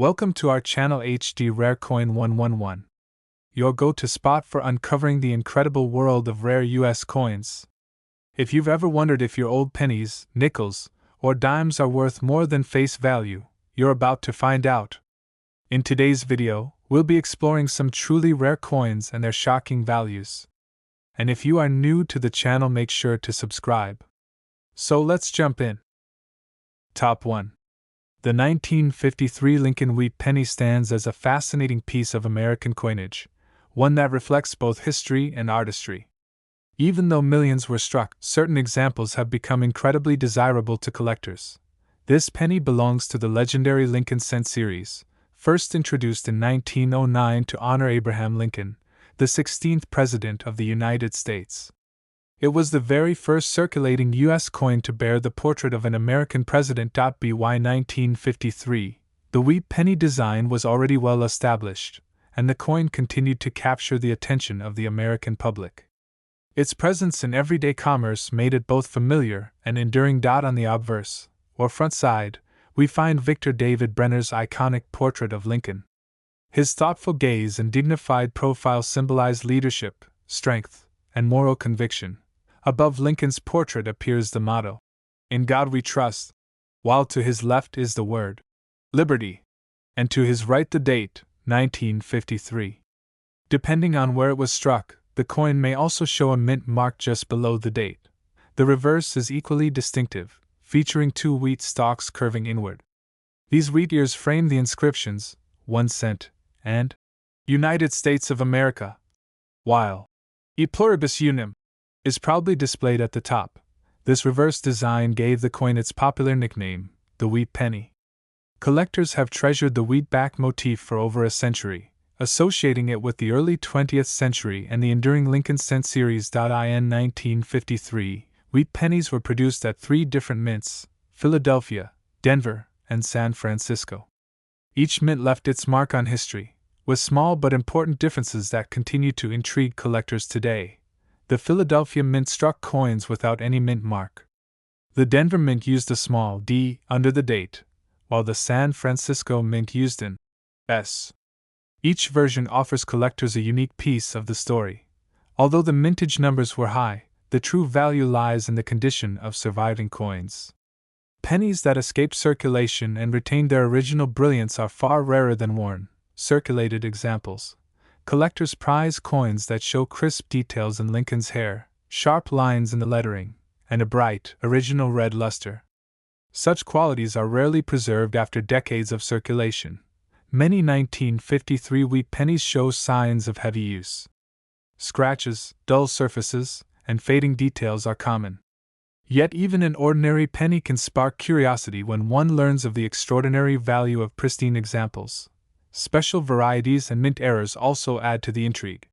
Welcome to our channel HD Rare Coin 111, your go-to spot for uncovering the incredible world of rare US coins. If you've ever wondered if your old pennies, nickels, or dimes are worth more than face value, you're about to find out. In today's video, we'll be exploring some truly rare coins and their shocking values. And if you are new to the channel, make sure to subscribe. So let's jump in. Top 1. The 1953 Lincoln Wheat penny stands as a fascinating piece of American coinage, one that reflects both history and artistry. Even though millions were struck, certain examples have become incredibly desirable to collectors. This penny belongs to the legendary Lincoln cent series, first introduced in 1909 to honor Abraham Lincoln, the 16th President of the United States. It was the very first circulating U.S. coin to bear the portrait of an American president. By 1953, the wheat penny design was already well established, and the coin continued to capture the attention of the American public. Its presence in everyday commerce made it both familiar and enduring. On the obverse, or front side, we find Victor David Brenner's iconic portrait of Lincoln. His thoughtful gaze and dignified profile symbolize leadership, strength, and moral conviction. Above Lincoln's portrait appears the motto, "In God We Trust," while to his left is the word, "Liberty," and to his right the date, 1953. Depending on where it was struck, the coin may also show a mint mark just below the date. The reverse is equally distinctive, featuring two wheat stalks curving inward. These wheat ears frame the inscriptions, 1 cent, and United States of America, while E pluribus unum is proudly displayed at the top. This reverse design gave the coin its popular nickname, the wheat penny. Collectors have treasured the wheat-back motif for over a century, associating it with the early 20th century and the enduring Lincoln cent series. In 1953, wheat pennies were produced at 3 different mints: Philadelphia, Denver, and San Francisco. Each mint left its mark on history, with small but important differences that continue to intrigue collectors today. The Philadelphia Mint struck coins without any mint mark. The Denver Mint used a small D under the date, while the San Francisco Mint used an S. Each version offers collectors a unique piece of the story. Although the mintage numbers were high, the true value lies in the condition of surviving coins. Pennies that escaped circulation and retained their original brilliance are far rarer than worn, circulated examples. Collectors prize coins that show crisp details in Lincoln's hair, sharp lines in the lettering, and a bright, original red luster. Such qualities are rarely preserved after decades of circulation. Many 1953 wheat pennies show signs of heavy use. Scratches, dull surfaces, and fading details are common. Yet even an ordinary penny can spark curiosity when one learns of the extraordinary value of pristine examples. Special varieties and mint errors also add to the intrigue.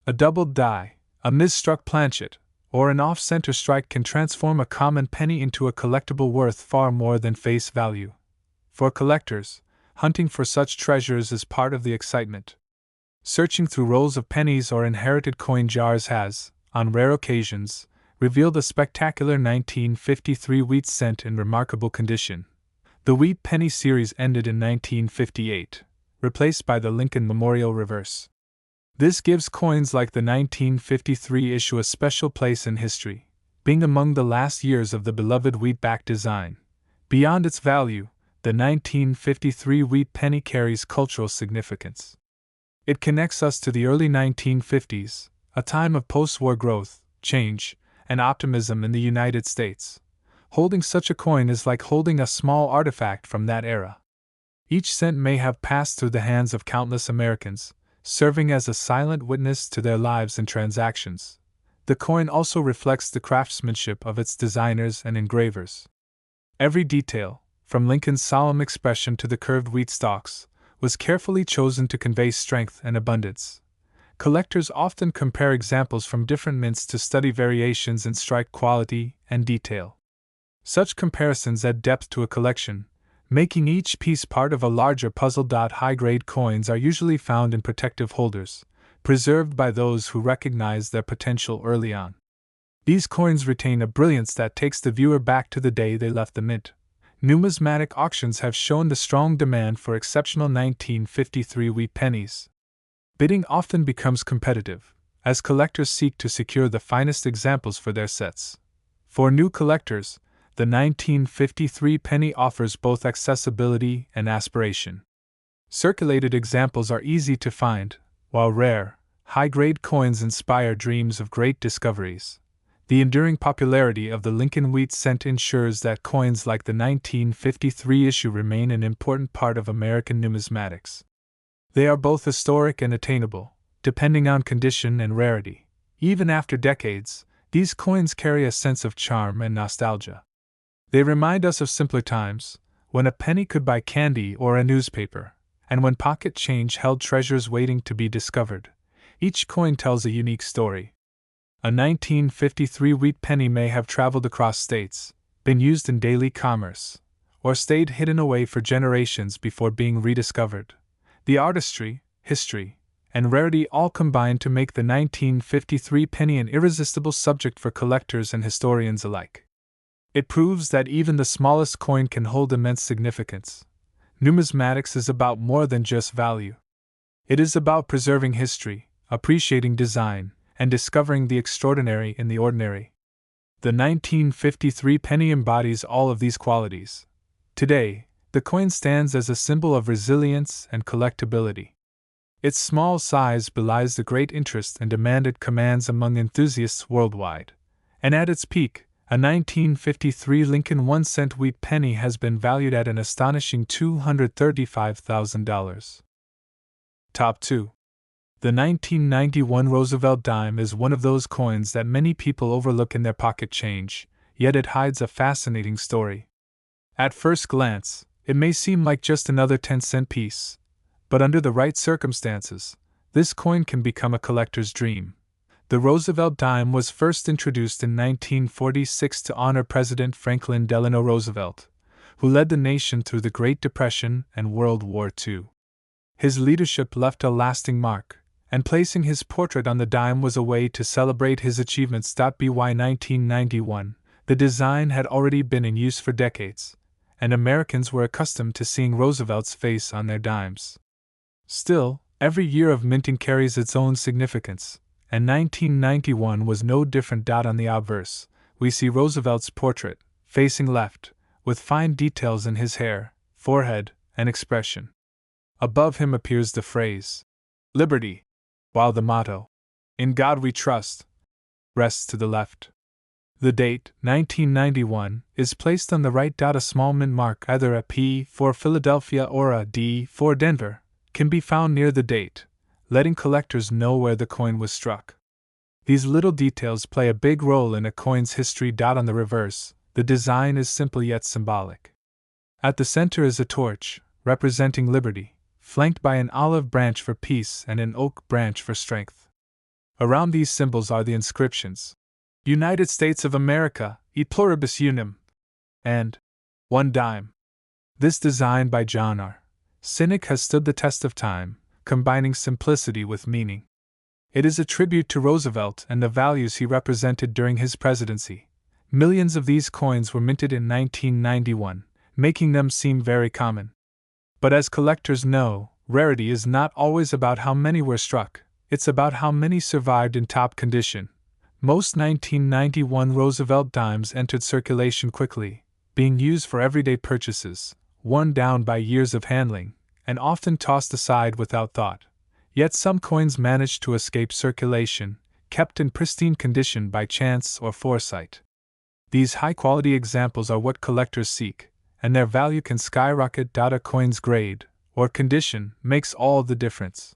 A doubled die, a misstruck planchet, or an off-center strike can transform a common penny into a collectible worth far more than face value. For collectors, hunting for such treasures is part of the excitement. Searching through rolls of pennies or inherited coin jars has, on rare occasions, revealed a spectacular 1953 wheat cent in remarkable condition. The wheat penny series ended in 1958. Replaced by the Lincoln Memorial Reverse. This gives coins like the 1953 issue a special place in history, being among the last years of the beloved wheat-back design. Beyond its value, the 1953 wheat penny carries cultural significance. It connects us to the early 1950s, a time of post-war growth, change, and optimism in the United States. Holding such a coin is like holding a small artifact from that era. Each cent may have passed through the hands of countless Americans, serving as a silent witness to their lives and transactions. The coin also reflects the craftsmanship of its designers and engravers. Every detail, from Lincoln's solemn expression to the curved wheat stalks, was carefully chosen to convey strength and abundance. Collectors often compare examples from different mints to study variations in strike quality and detail. Such comparisons add depth to a collection, making each piece part of a larger puzzle. High-grade coins are usually found in protective holders, preserved by those who recognize their potential early on. These coins retain a brilliance that takes the viewer back to the day they left the mint, Numismatic auctions have shown the strong demand for exceptional 1953 wheat pennies. Bidding often becomes competitive, as collectors seek to secure the finest examples for their sets. For new collectors, the 1953 penny offers both accessibility and aspiration. Circulated examples are easy to find, while rare, high-grade coins inspire dreams of great discoveries. The enduring popularity of the Lincoln wheat cent ensures that coins like the 1953 issue remain an important part of American numismatics. They are both historic and attainable, depending on condition and rarity. Even after decades, these coins carry a sense of charm and nostalgia. They remind us of simpler times, when a penny could buy candy or a newspaper, and when pocket change held treasures waiting to be discovered. Each coin tells a unique story. A 1953 wheat penny may have traveled across states, been used in daily commerce, or stayed hidden away for generations before being rediscovered. The artistry, history, and rarity all combine to make the 1953 penny an irresistible subject for collectors and historians alike. It proves that even the smallest coin can hold immense significance. Numismatics is about more than just value. It is about preserving history, appreciating design, and discovering the extraordinary in the ordinary. The 1953 penny embodies all of these qualities. Today, the coin stands as a symbol of resilience and collectability. Its small size belies the great interest and demand it commands among enthusiasts worldwide. And at its peak, a 1953 Lincoln 1-cent wheat penny has been valued at an astonishing $235,000. Top 2. The 1991 Roosevelt dime is one of those coins that many people overlook in their pocket change, yet it hides a fascinating story. At first glance, it may seem like just another 10-cent piece, but under the right circumstances, this coin can become a collector's dream. The Roosevelt dime was first introduced in 1946 to honor President Franklin Delano Roosevelt, who led the nation through the Great Depression and World War II. His leadership left a lasting mark, and placing his portrait on the dime was a way to celebrate his achievements. By 1991, the design had already been in use for decades, and Americans were accustomed to seeing Roosevelt's face on their dimes. Still, every year of minting carries its own significance, and 1991 was no different. On the obverse, we see Roosevelt's portrait, facing left, with fine details in his hair, forehead, and expression. Above him appears the phrase, "Liberty," while the motto, "In God We Trust," rests to the left. The date, 1991, is placed on the right. A small mint mark, either a P for Philadelphia or a D for Denver, can be found near the date, letting collectors know where the coin was struck. These little details play a big role in a coin's history. On the reverse, the design is simple yet symbolic. At the center is a torch, representing liberty, flanked by an olive branch for peace and an oak branch for strength. Around these symbols are the inscriptions, "United States of America, et pluribus unum," and "One dime." This design by John R. Cynic has stood the test of time, combining simplicity with meaning. It is a tribute to Roosevelt and the values he represented during his presidency. Millions of these coins were minted in 1991, making them seem very common. But as collectors know, rarity is not always about how many were struck, it's about how many survived in top condition. Most 1991 Roosevelt dimes entered circulation quickly, being used for everyday purchases, worn down by years of handling, and often tossed aside without thought. Yet some coins managed to escape circulation, kept in pristine condition by chance or foresight. These high-quality examples are what collectors seek, and their value can skyrocket. A coin's grade, or condition, makes all the difference.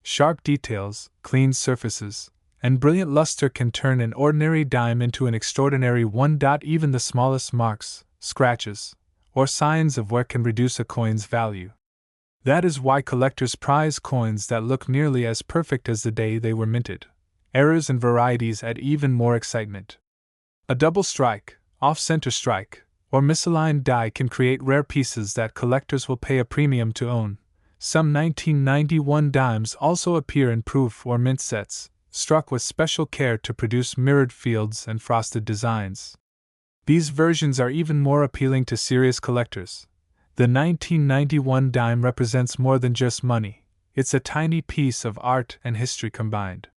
Sharp details, clean surfaces, and brilliant luster can turn an ordinary dime into an extraordinary one. Even the smallest marks, scratches, or signs of wear can reduce a coin's value. That is why collectors prize coins that look nearly as perfect as the day they were minted. Errors and varieties add even more excitement. A double strike, off-center strike, or misaligned die can create rare pieces that collectors will pay a premium to own. Some 1991 dimes also appear in proof or mint sets, struck with special care to produce mirrored fields and frosted designs. These versions are even more appealing to serious collectors. The 1991 dime represents more than just money, it's a tiny piece of art and history combined.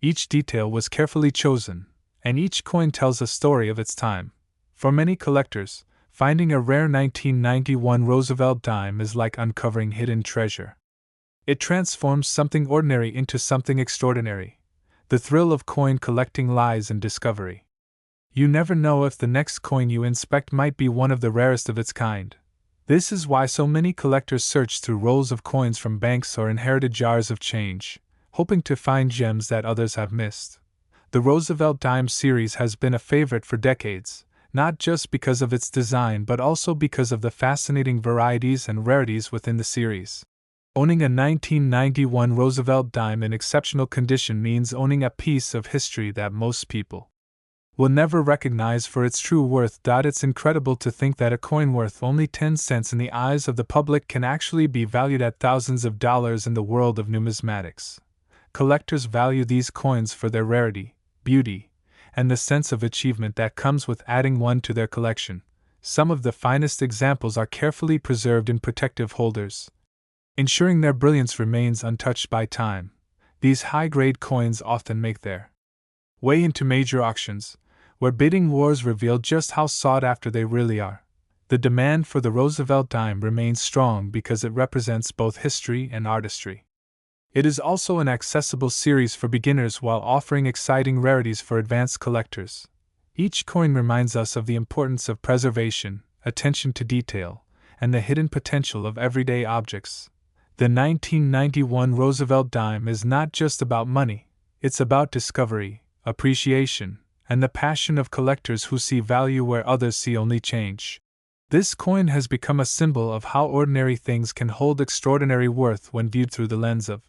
Each detail was carefully chosen, and each coin tells a story of its time. For many collectors, finding a rare 1991 Roosevelt dime is like uncovering hidden treasure. It transforms something ordinary into something extraordinary. The thrill of coin collecting lies in discovery. You never know if the next coin you inspect might be one of the rarest of its kind. This is why so many collectors search through rolls of coins from banks or inherited jars of change, hoping to find gems that others have missed. The Roosevelt dime series has been a favorite for decades, not just because of its design but also because of the fascinating varieties and rarities within the series. Owning a 1991 Roosevelt dime in exceptional condition means owning a piece of history that most people will never recognize for its true worth. It's incredible to think that a coin worth only 10 cents in the eyes of the public can actually be valued at thousands of dollars in the world of numismatics. Collectors value these coins for their rarity, beauty, and the sense of achievement that comes with adding one to their collection. Some of the finest examples are carefully preserved in protective holders, ensuring their brilliance remains untouched by time. These high-grade coins often make their way into major auctions, where bidding wars reveal just how sought after they really are. The demand for the Roosevelt dime remains strong because it represents both history and artistry. It is also an accessible series for beginners while offering exciting rarities for advanced collectors. Each coin reminds us of the importance of preservation, attention to detail, and the hidden potential of everyday objects. The 1991 Roosevelt dime is not just about money, it's about discovery, appreciation, and the passion of collectors who see value where others see only change. This coin has become a symbol of how ordinary things can hold extraordinary worth when viewed through the lens of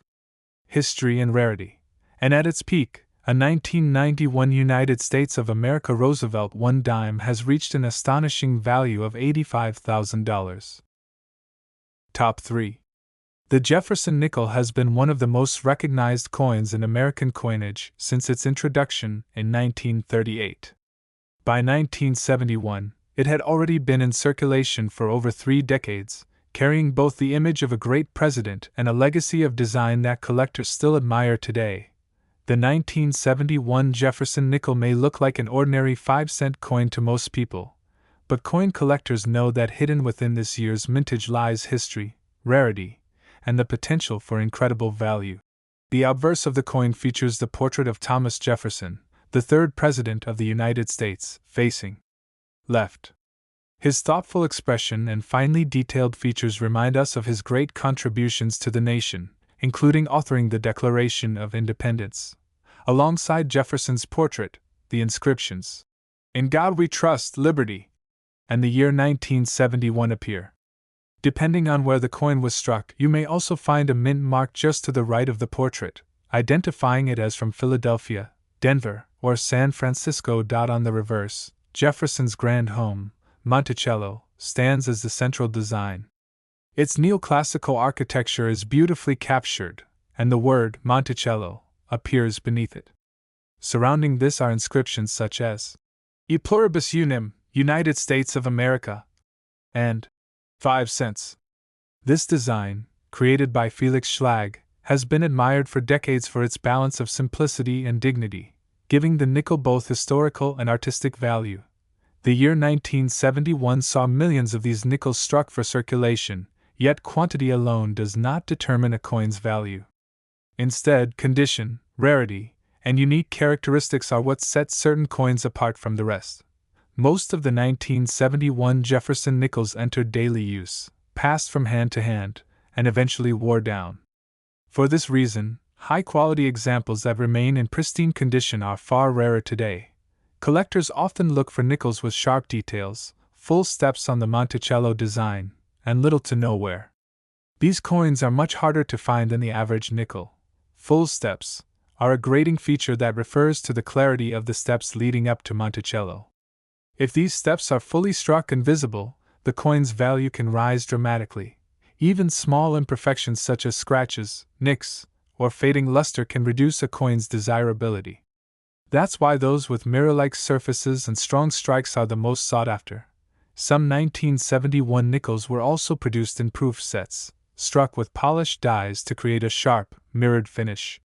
history and rarity. And at its peak, a 1991 United States of America Roosevelt 1 dime has reached an astonishing value of $85,000. Top 3. The Jefferson nickel has been one of the most recognized coins in American coinage since its introduction in 1938. By 1971, it had already been in circulation for over 3 decades, carrying both the image of a great president and a legacy of design that collectors still admire today. The 1971 Jefferson nickel may look like an ordinary 5-cent coin to most people, but coin collectors know that hidden within this year's mintage lies history, rarity, and the potential for incredible value. The obverse of the coin features the portrait of Thomas Jefferson, the third President of the United States, facing left. His thoughtful expression and finely detailed features remind us of his great contributions to the nation, including authoring the Declaration of Independence. Alongside Jefferson's portrait, the inscriptions, "In God We Trust, Liberty," and the year 1971 appear. Depending on where the coin was struck, you may also find a mint mark just to the right of the portrait, identifying it as from Philadelphia, Denver, or San Francisco. On the reverse, Jefferson's grand home, Monticello, stands as the central design. Its neoclassical architecture is beautifully captured, and the word Monticello appears beneath it. Surrounding this are inscriptions such as E Pluribus Unum, United States of America, and 5 cents. This design, created by Felix Schlag, has been admired for decades for its balance of simplicity and dignity, giving the nickel both historical and artistic value. The year 1971 saw millions of these nickels struck for circulation, yet quantity alone does not determine a coin's value. Instead, condition, rarity, and unique characteristics are what set certain coins apart from the rest. Most of the 1971 Jefferson nickels entered daily use, passed from hand to hand, and eventually wore down. For this reason, high-quality examples that remain in pristine condition are far rarer today. Collectors often look for nickels with sharp details, full steps on the Monticello design, and little to no wear. These coins are much harder to find than the average nickel. Full steps are a grading feature that refers to the clarity of the steps leading up to Monticello. If these steps are fully struck and visible, the coin's value can rise dramatically. Even small imperfections such as scratches, nicks, or fading luster can reduce a coin's desirability. That's why those with mirror-like surfaces and strong strikes are the most sought after. Some 1971 nickels were also produced in proof sets, struck with polished dies to create a sharp, mirrored finish.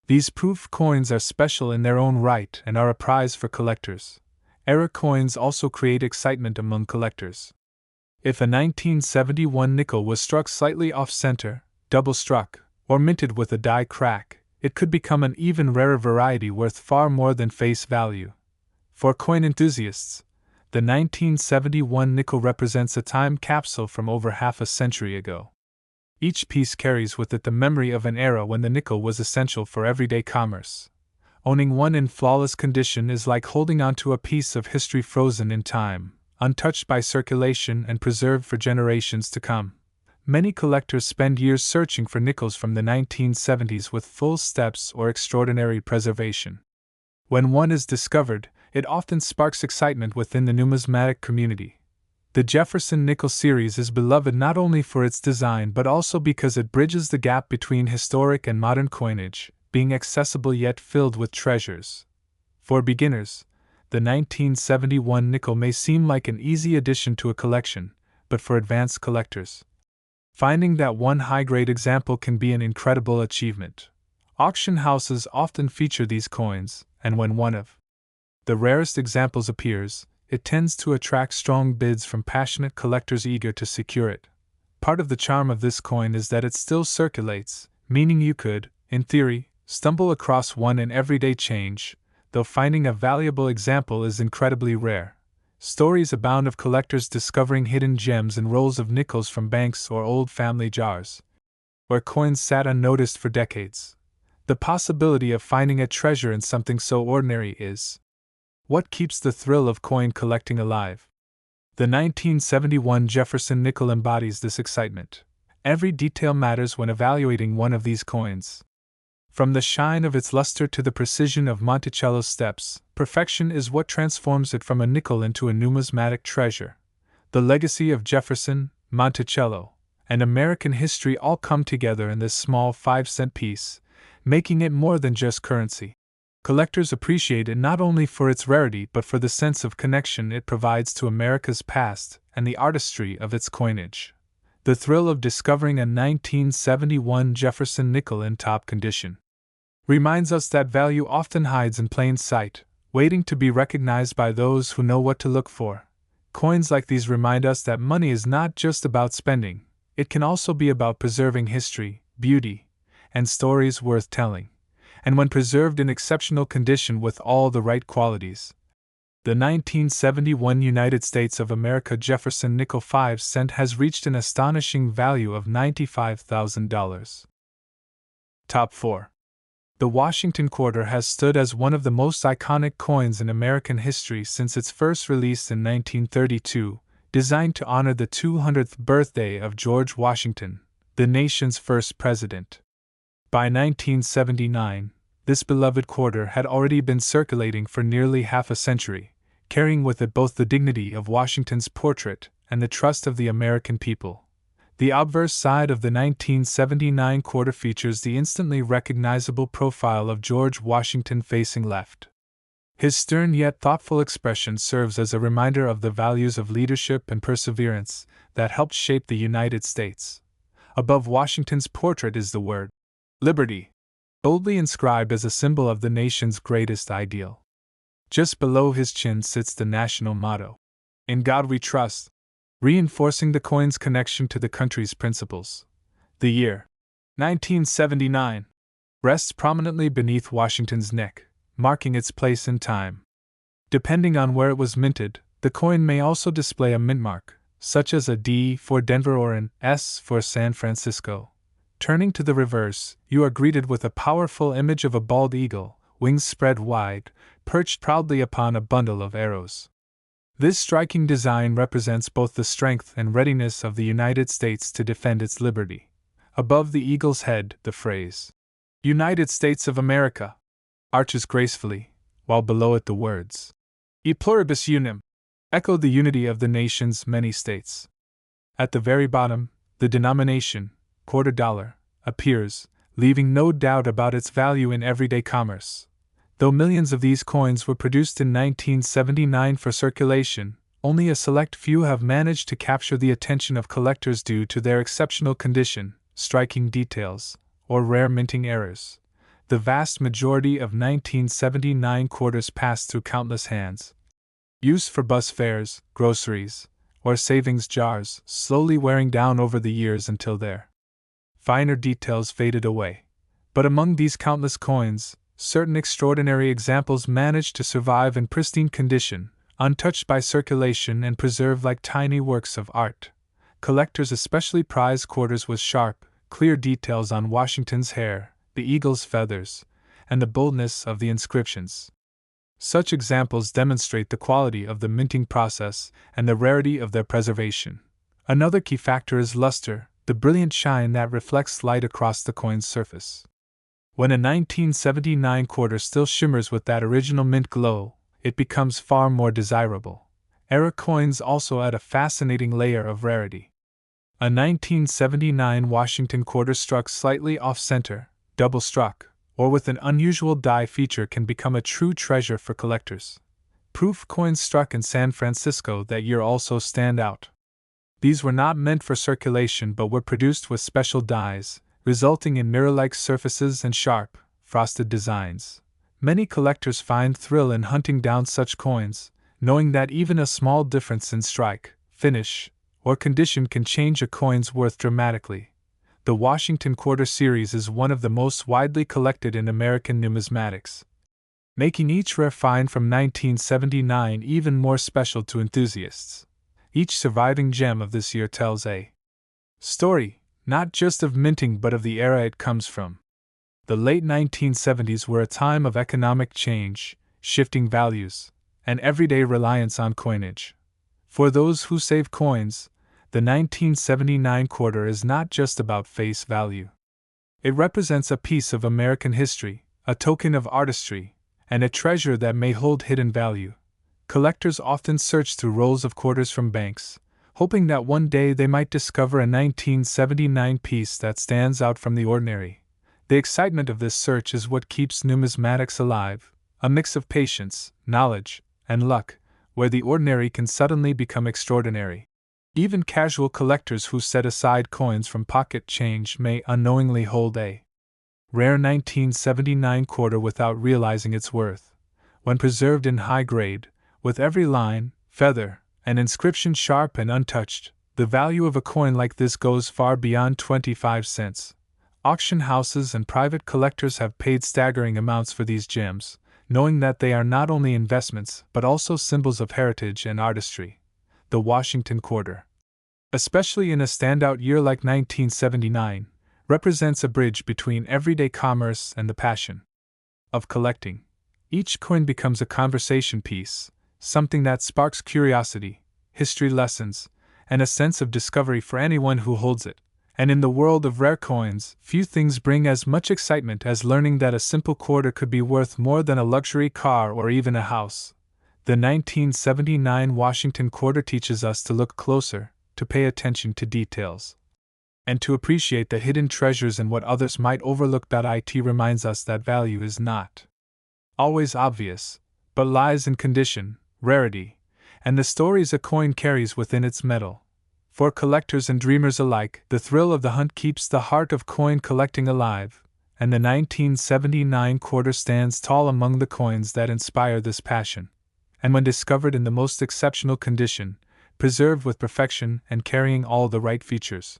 These proof coins are special in their own right and are a prize for collectors. Error coins also create excitement among collectors. If a 1971 nickel was struck slightly off-center, double-struck, or minted with a die crack, it could become an even rarer variety worth far more than face value. For coin enthusiasts, the 1971 nickel represents a time capsule from over half a century ago. Each piece carries with it the memory of an era when the nickel was essential for everyday commerce. Owning one in flawless condition is like holding onto a piece of history frozen in time, untouched by circulation and preserved for generations to come. Many collectors spend years searching for nickels from the 1970s with full steps or extraordinary preservation. When one is discovered, it often sparks excitement within the numismatic community. The Jefferson Nickel series is beloved not only for its design but also because it bridges the gap between historic and modern coinage, being accessible yet filled with treasures. For beginners, the 1971 nickel may seem like an easy addition to a collection, but for advanced collectors, finding that one high-grade example can be an incredible achievement. Auction houses often feature these coins, and when one of the rarest examples appears, it tends to attract strong bids from passionate collectors eager to secure it. Part of the charm of this coin is that it still circulates, meaning you could, in theory, stumble across one in everyday change, though finding a valuable example is incredibly rare. Stories abound of collectors discovering hidden gems in rolls of nickels from banks or old family jars, where coins sat unnoticed for decades. The possibility of finding a treasure in something so ordinary is what keeps the thrill of coin collecting alive. The 1971 Jefferson nickel embodies this excitement. Every detail matters when evaluating one of these coins. From the shine of its luster to the precision of Monticello's steps, perfection is what transforms it from a nickel into a numismatic treasure. The legacy of Jefferson, Monticello, and American history all come together in this small 5-cent piece, making it more than just currency. Collectors appreciate it not only for its rarity but for the sense of connection it provides to America's past and the artistry of its coinage. The thrill of discovering a 1971 Jefferson nickel in top condition reminds us that value often hides in plain sight, waiting to be recognized by those who know what to look for. Coins like these remind us that money is not just about spending, it can also be about preserving history, beauty, and stories worth telling. And when preserved in exceptional condition with all the right qualities, the 1971 United States of America Jefferson nickel 5-cent has reached an astonishing value of $95,000. Top 4. The Washington quarter has stood as one of the most iconic coins in American history since its first release in 1932, designed to honor the 200th birthday of George Washington, the nation's first president. By 1979, this beloved quarter had already been circulating for nearly half a century, carrying with it both the dignity of Washington's portrait and the trust of the American people. The obverse side of the 1979 quarter features the instantly recognizable profile of George Washington facing left. His stern yet thoughtful expression serves as a reminder of the values of leadership and perseverance that helped shape the United States. Above Washington's portrait is the word liberty, boldly inscribed as a symbol of the nation's greatest ideal. Just below his chin sits the national motto, "In God We Trust," reinforcing the coin's connection to the country's principles. The year 1979 rests prominently beneath Washington's neck, marking its place in time. Depending on where it was minted, the coin may also display a mint mark, such as a D for Denver or an S for San Francisco. Turning to the reverse, you are greeted with a powerful image of a bald eagle, wings spread wide, perched proudly upon a bundle of arrows. This striking design represents both the strength and readiness of the United States to defend its liberty. Above the eagle's head, the phrase, "United States of America," arches gracefully, while below it the words, "E pluribus unum," echo the unity of the nation's many states. At the very bottom, the denomination, $quarter, appears, leaving no doubt about its value in everyday commerce. Though millions of these coins were produced in 1979 for circulation, only a select few have managed to capture the attention of collectors due to their exceptional condition, striking details, or rare minting errors. The vast majority of 1979 quarters passed through countless hands, used for bus fares, groceries, or savings jars, slowly wearing down over the years until their finer details faded away. But among these countless coins, certain extraordinary examples managed to survive in pristine condition, untouched by circulation and preserved like tiny works of art. Collectors especially prize quarters with sharp, clear details on Washington's hair, the eagle's feathers, and the boldness of the inscriptions. Such examples demonstrate the quality of the minting process and the rarity of their preservation. Another key factor is luster, the brilliant shine that reflects light across the coin's surface. When a 1979 quarter still shimmers with that original mint glow, it becomes far more desirable. Era coins also add a fascinating layer of rarity. A 1979 Washington quarter struck slightly off-center, double-struck, or with an unusual die feature can become a true treasure for collectors. Proof coins struck in San Francisco that year also stand out. These were not meant for circulation but were produced with special dies, resulting in mirror-like surfaces and sharp, frosted designs. Many collectors find thrill in hunting down such coins, knowing that even a small difference in strike, finish, or condition can change a coin's worth dramatically. The Washington Quarter series is one of the most widely collected in American numismatics, making each rare find from 1979 even more special to enthusiasts. Each surviving gem of this year tells a story, not just of minting but of the era it comes from. The late 1970s were a time of economic change, shifting values, and everyday reliance on coinage. For those who save coins, the 1979 quarter is not just about face value. It represents a piece of American history, a token of artistry, and a treasure that may hold hidden value. Collectors often search through rolls of quarters from banks, hoping that one day they might discover a 1979 piece that stands out from the ordinary. The excitement of this search is what keeps numismatics alive, a mix of patience, knowledge, and luck, where the ordinary can suddenly become extraordinary. Even casual collectors who set aside coins from pocket change may unknowingly hold a rare 1979 quarter without realizing its worth. When preserved in high grade, with every line, feather, and inscription sharp and untouched, the value of a coin like this goes far beyond 25 cents. Auction houses and private collectors have paid staggering amounts for these gems, knowing that they are not only investments but also symbols of heritage and artistry. The Washington Quarter, especially in a standout year like 1979, represents a bridge between everyday commerce and the passion of collecting. Each coin becomes a conversation piece, something that sparks curiosity, history lessons, and a sense of discovery for anyone who holds it. And in the world of rare coins, few things bring as much excitement as learning that a simple quarter could be worth more than a luxury car or even a house. The 1979 Washington Quarter teaches us to look closer, to pay attention to details, and to appreciate the hidden treasures in what others might overlook. It reminds us that value is not always obvious, but lies in condition, rarity, and the stories a coin carries within its metal. For collectors and dreamers alike, the thrill of the hunt keeps the heart of coin collecting alive, and the 1979 quarter stands tall among the coins that inspire this passion. And when discovered in the most exceptional condition, preserved with perfection and carrying all the right features,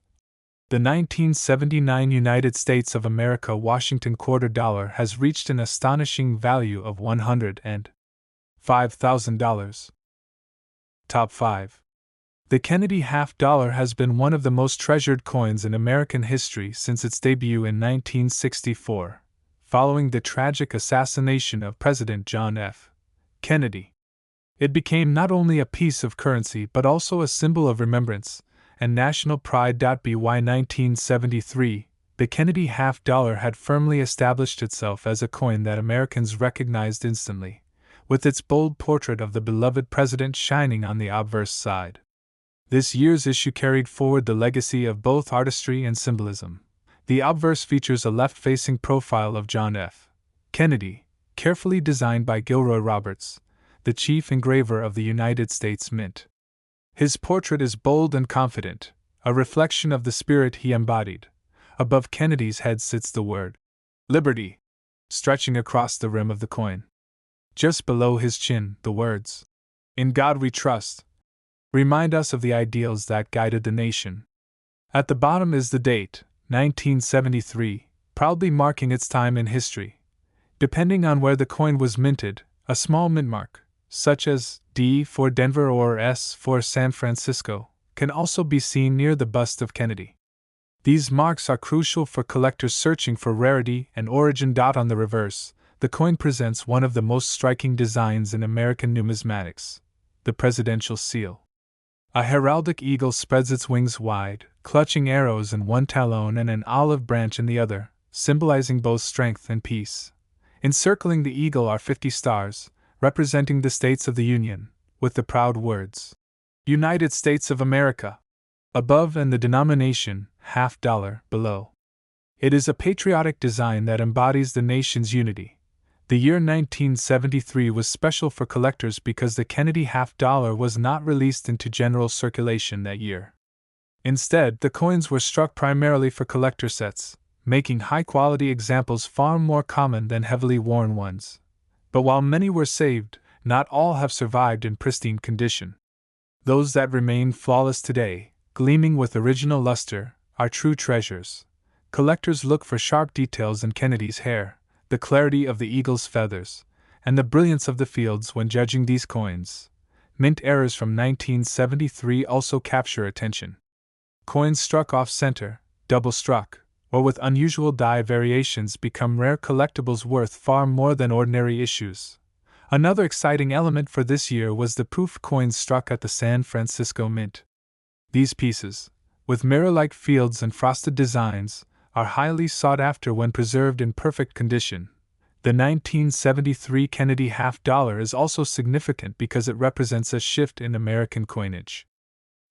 the 1979 United States of America Washington quarter dollar has reached an astonishing value of $105,000. Top 5. The Kennedy half dollar has been one of the most treasured coins in American history since its debut in 1964, following the tragic assassination of President John F. Kennedy. It became not only a piece of currency but also a symbol of remembrance and national pride. By 1973, the Kennedy half dollar had firmly established itself as a coin that Americans recognized instantly, with its bold portrait of the beloved president shining on the obverse side. This year's issue carried forward the legacy of both artistry and symbolism. The obverse features a left-facing profile of John F. Kennedy, carefully designed by Gilroy Roberts, the chief engraver of the United States Mint. His portrait is bold and confident, a reflection of the spirit he embodied. Above Kennedy's head sits the word Liberty, stretching across the rim of the coin. Just below his chin, the words In God We Trust remind us of the ideals that guided the nation. At the bottom is the date, 1973, proudly marking its time in history. Depending on where the coin was minted, a small mint mark, such as D for Denver or S for San Francisco, can also be seen near the bust of Kennedy. These marks are crucial for collectors searching for rarity and origin. On the reverse, the coin presents one of the most striking designs in American numismatics, the presidential seal. A heraldic eagle spreads its wings wide, clutching arrows in one talon and an olive branch in the other, symbolizing both strength and peace. Encircling the eagle are 50 stars, representing the states of the Union, with the proud words, United States of America, above and the denomination, $50, below. It is a patriotic design that embodies the nation's unity. The year 1973 was special for collectors because the Kennedy $50 was not released into general circulation that year. Instead, the coins were struck primarily for collector sets, making high-quality examples far more common than heavily worn ones. But while many were saved, not all have survived in pristine condition. Those that remain flawless today, gleaming with original luster, are true treasures. Collectors look for sharp details in Kennedy's hair, the clarity of the eagle's feathers, and the brilliance of the fields when judging these coins. Mint errors from 1973 also capture attention. Coins struck off-center, double-struck, or with unusual die variations become rare collectibles worth far more than ordinary issues. Another exciting element for this year was the proof coins struck at the San Francisco Mint. These pieces, with mirror-like fields and frosted designs, are highly sought after when preserved in perfect condition. The 1973 Kennedy $50 is also significant because it represents a shift in American coinage.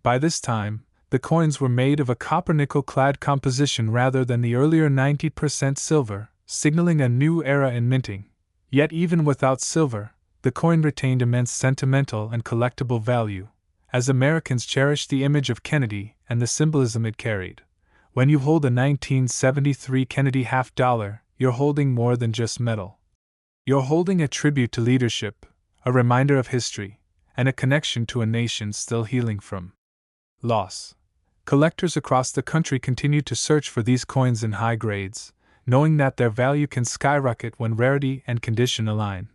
By this time, the coins were made of a copper-nickel-clad composition rather than the earlier 90% silver, signaling a new era in minting. Yet even without silver, the coin retained immense sentimental and collectible value, as Americans cherished the image of Kennedy and the symbolism it carried. When you hold a 1973 Kennedy $50, you're holding more than just metal. You're holding a tribute to leadership, a reminder of history, and a connection to a nation still healing from loss. Collectors across the country continue to search for these coins in high grades, knowing that their value can skyrocket when rarity and condition align.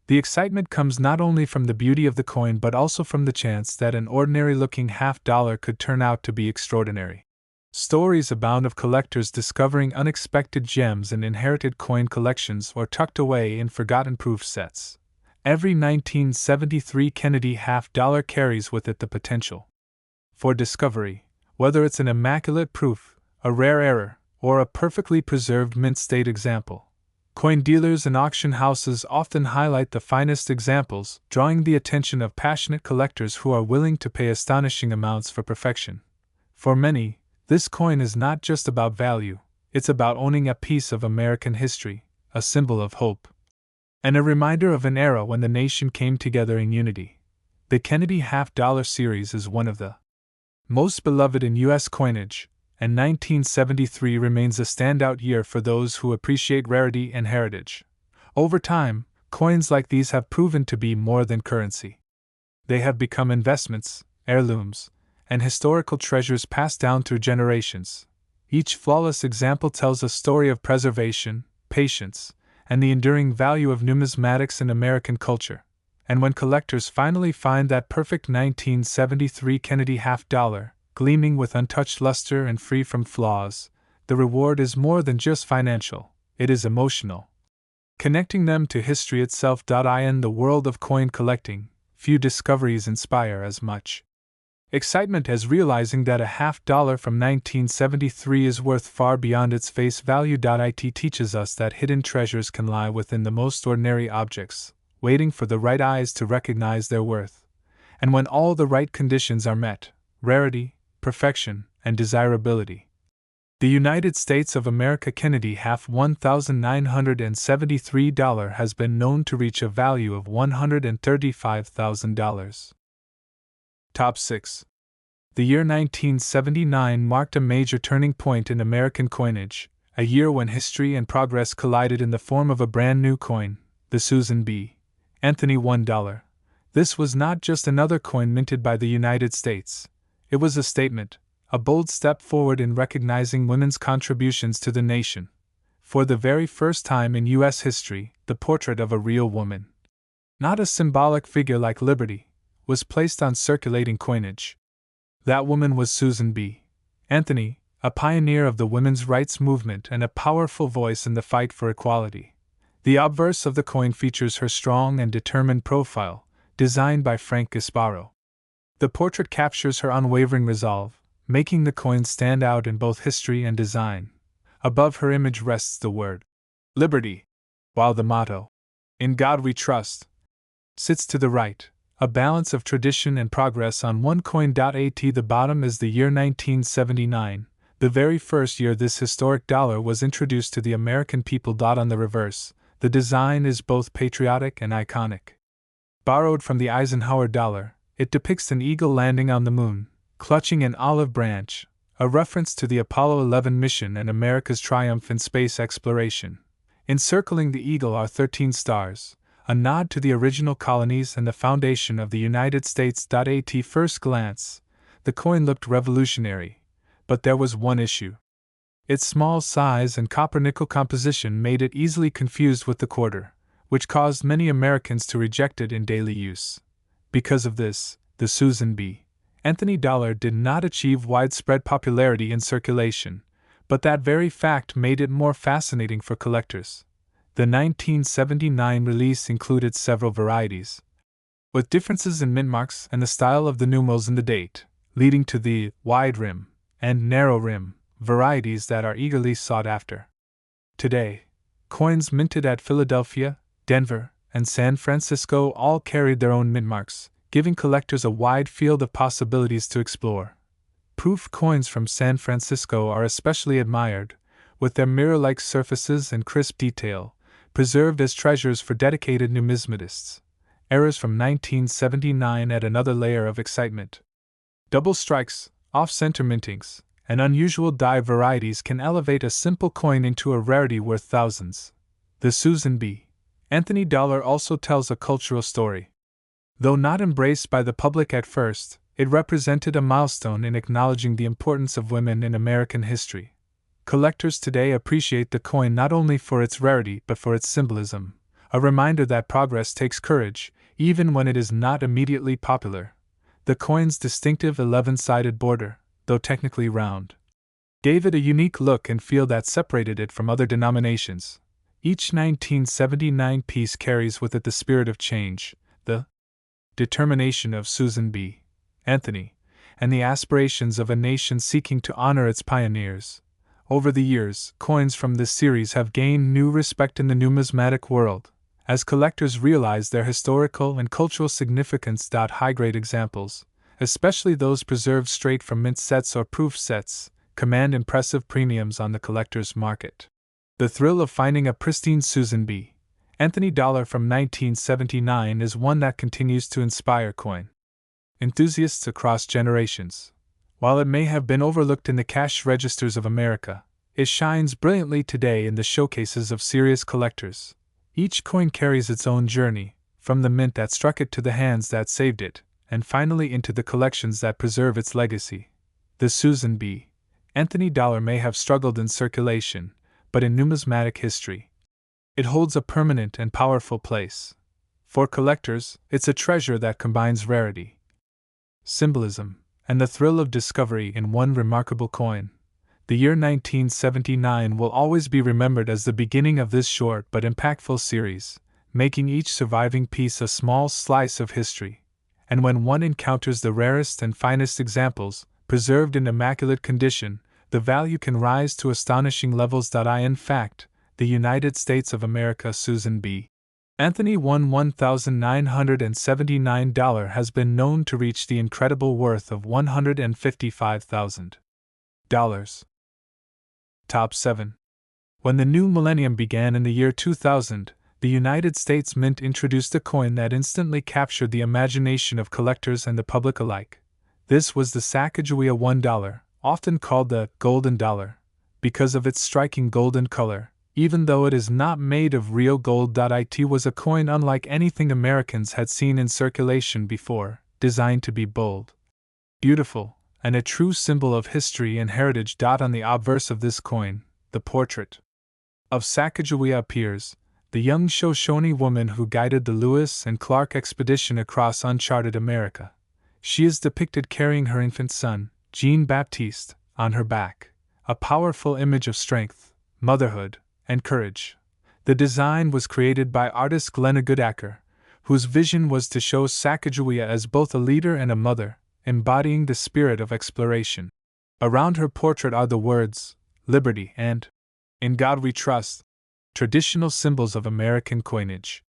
The excitement comes not only from the beauty of the coin but also from the chance that an ordinary-looking $50 could turn out to be extraordinary. Stories abound of collectors discovering unexpected gems in inherited coin collections or tucked away in forgotten proof sets. Every 1973 Kennedy $50 carries with it the potential for discovery, whether it's an immaculate proof, a rare error, or a perfectly preserved mint state example. Coin dealers and auction houses often highlight the finest examples, drawing the attention of passionate collectors who are willing to pay astonishing amounts for perfection. For many, this coin is not just about value, it's about owning a piece of American history, a symbol of hope, and a reminder of an era when the nation came together in unity. The Kennedy $50 series is one of the most beloved in U.S. coinage, and 1973 remains a standout year for those who appreciate rarity and heritage. Over time, coins like these have proven to be more than currency. They have become investments, heirlooms, and historical treasures passed down through generations. Each flawless example tells a story of preservation, patience, and the enduring value of numismatics in American culture. And when collectors finally find that perfect 1973 Kennedy $50, gleaming with untouched luster and free from flaws, the reward is more than just financial, it is emotional. Connecting them to history itself. In the world of coin collecting, few discoveries inspire as much excitement as realizing that a $50 from 1973 is worth far beyond its face value. It teaches us that hidden treasures can lie within the most ordinary objects, waiting for the right eyes to recognize their worth. And when all the right conditions are met, rarity, perfection, and desirability, The United States of America Kennedy half $1,973 has been known to reach a value of $135,000. Top 6. The year 1979 marked a major turning point in American coinage, a year when history and progress collided in the form of a brand new coin, the Susan B. Anthony $1. This was not just another coin minted by the United States. It was a statement, a bold step forward in recognizing women's contributions to the nation. For the very first time in U.S. history, the portrait of a real woman, not a symbolic figure like Liberty, was placed on circulating coinage. That woman was Susan B. Anthony, a pioneer of the women's rights movement and a powerful voice in the fight for equality. The obverse of the coin features her strong and determined profile, designed by Frank Gasparo. The portrait captures her unwavering resolve, making the coin stand out in both history and design. Above her image rests the word Liberty, while the motto, In God We Trust, sits to the right, a balance of tradition and progress on one coin. At the bottom is the year 1979, the very first year this historic dollar was introduced to the American people. On the reverse, the design is both patriotic and iconic. Borrowed from the Eisenhower dollar, it depicts an eagle landing on the moon, clutching an olive branch, a reference to the Apollo 11 mission and America's triumph in space exploration. Encircling the eagle are 13 stars, a nod to the original colonies and the foundation of the United States. At first glance, the coin looked revolutionary, but there was one issue. Its small size and copper-nickel composition made it easily confused with the quarter, which caused many Americans to reject it in daily use. Because of this, the Susan B. Anthony dollar did not achieve widespread popularity in circulation, but that very fact made it more fascinating for collectors. The 1979 release included several varieties, with differences in mint marks and the style of the numerals in the date, leading to the wide rim and narrow rim varieties that are eagerly sought after. Today, coins minted at Philadelphia, Denver, and San Francisco all carried their own mint marks, giving collectors a wide field of possibilities to explore. Proof coins from San Francisco are especially admired, with their mirror-like surfaces and crisp detail, preserved as treasures for dedicated numismatists. Errors from 1979 add another layer of excitement. Double strikes, off-center mintings, and unusual die varieties can elevate a simple coin into a rarity worth thousands. The Susan B. Anthony dollar also tells a cultural story. Though not embraced by the public at first, it represented a milestone in acknowledging the importance of women in American history. Collectors today appreciate the coin not only for its rarity but for its symbolism, a reminder that progress takes courage, even when it is not immediately popular. The coin's distinctive 11-sided border, though technically round, gave it a unique look and feel that separated it from other denominations. Each 1979 piece carries with it the spirit of change, the determination of Susan B. Anthony, and the aspirations of a nation seeking to honor its pioneers. Over the years, coins from this series have gained new respect in the numismatic world, as collectors realize their historical and cultural significance. High-grade examples, especially those preserved straight from mint sets or proof sets, command impressive premiums on the collector's market. The thrill of finding a pristine Susan B. Anthony dollar from 1979 is one that continues to inspire coin enthusiasts across generations. While it may have been overlooked in the cash registers of America, it shines brilliantly today in the showcases of serious collectors. Each coin carries its own journey, from the mint that struck it to the hands that saved it, and finally into the collections that preserve its legacy. The Susan B. Anthony dollar may have struggled in circulation, but in numismatic history, it holds a permanent and powerful place. For collectors, it's a treasure that combines rarity, symbolism, and the thrill of discovery in one remarkable coin. The year 1979 will always be remembered as the beginning of this short but impactful series, making each surviving piece a small slice of history. And when one encounters the rarest and finest examples, preserved in immaculate condition, the value can rise to astonishing levels. In fact, the United States of America Susan B. Anthony $1,979 has been known to reach the incredible worth of $155,000. Top 7. When the new millennium began in the year 2000, the United States Mint introduced a coin that instantly captured the imagination of collectors and the public alike. This was the Sacagawea $1, often called the Golden Dollar, because of its striking golden color. Even though it is not made of real gold, it was a coin unlike anything Americans had seen in circulation before, designed to be bold, beautiful, and a true symbol of history and heritage. On the obverse of this coin, the portrait of Sacagawea appears, the young Shoshone woman who guided the Lewis and Clark expedition across uncharted America. She is depicted carrying her infant son, Jean-Baptiste, on her back, a powerful image of strength, motherhood, and courage. The design was created by artist Glenna Goodacker, whose vision was to show Sacagawea as both a leader and a mother, embodying the spirit of exploration. Around her portrait are the words, "Liberty" and "In God We Trust," traditional symbols of American coinage.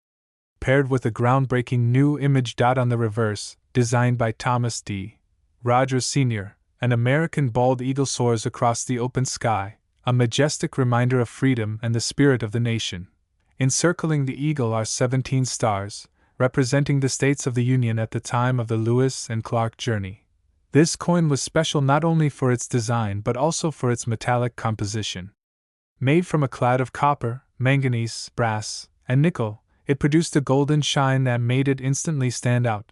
Paired with a groundbreaking new image. On the reverse, designed by Thomas D. Rogers Sr., an American bald eagle soars across the open sky, a majestic reminder of freedom and the spirit of the nation. Encircling the eagle are 17 stars, representing the states of the Union at the time of the Lewis and Clark journey. This coin was special not only for its design but also for its metallic composition. Made from a clad of copper, manganese, brass, and nickel, it produced a golden shine that made it instantly stand out.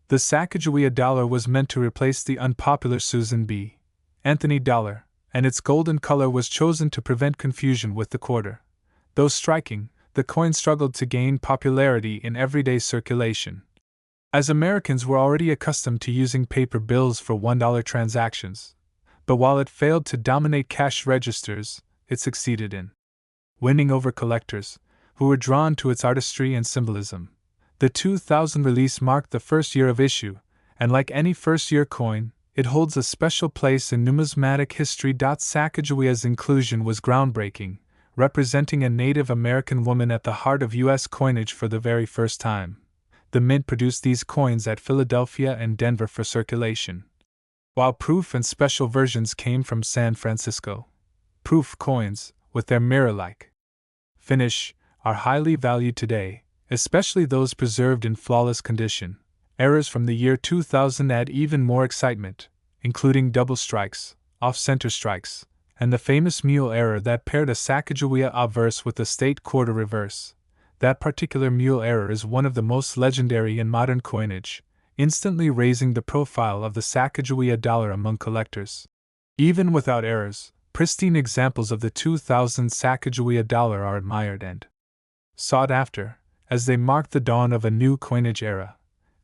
The Sacagawea dollar was meant to replace the unpopular Susan B. Anthony dollar, and its golden color was chosen to prevent confusion with the quarter. Though striking, the coin struggled to gain popularity in everyday circulation. As Americans were already accustomed to using paper bills for $1 transactions. But while it failed to dominate cash registers, it succeeded in winning over collectors, who were drawn to its artistry and symbolism. The 2000 release marked the first year of issue, and like any first-year coin, it holds a special place in numismatic history. Sacagawea's inclusion was groundbreaking, representing a Native American woman at the heart of U.S. coinage for the very first time. The Mint produced these coins at Philadelphia and Denver for circulation, while proof and special versions came from San Francisco. Proof coins, with their mirror-like finish, are highly valued today, especially those preserved in flawless condition. Errors from the year 2000 add even more excitement, including double strikes, off-center strikes, and the famous mule error that paired a Sacagawea obverse with a state quarter reverse. That particular mule error is one of the most legendary in modern coinage, instantly raising the profile of the Sacagawea dollar among collectors. Even without errors, pristine examples of the 2000 Sacagawea dollar are admired and sought after, as they mark the dawn of a new coinage era.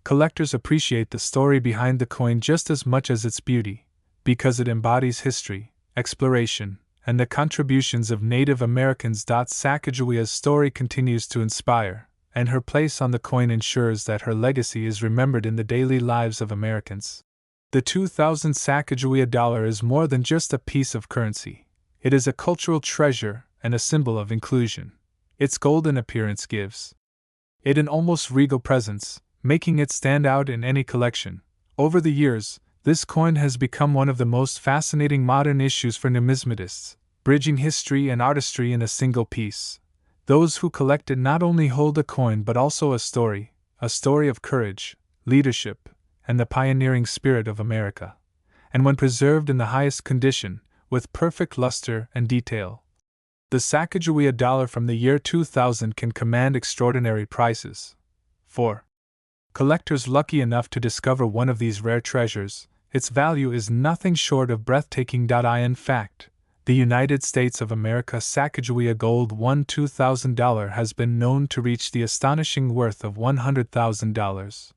Collectors appreciate the story behind the coin just as much as its beauty, because it embodies history, exploration, and the contributions of Native Americans. Sacagawea's story continues to inspire, and her place on the coin ensures that her legacy is remembered in the daily lives of Americans. The 2000 Sacagawea dollar is more than just a piece of currency. It is a cultural treasure and a symbol of inclusion. Its golden appearance gives it an almost regal presence, making it stand out in any collection. Over the years, this coin has become one of the most fascinating modern issues for numismatists, bridging history and artistry in a single piece. Those who collect it not only hold a coin but also a story of courage, leadership, and the pioneering spirit of America. And when preserved in the highest condition, with perfect luster and detail, the Sacagawea dollar from the year 2000 can command extraordinary prices. For collectors lucky enough to discover one of these rare treasures, its value is nothing short of breathtaking. In fact, the United States of America Sacagawea Gold $2000 has been known to reach the astonishing worth of $100,000.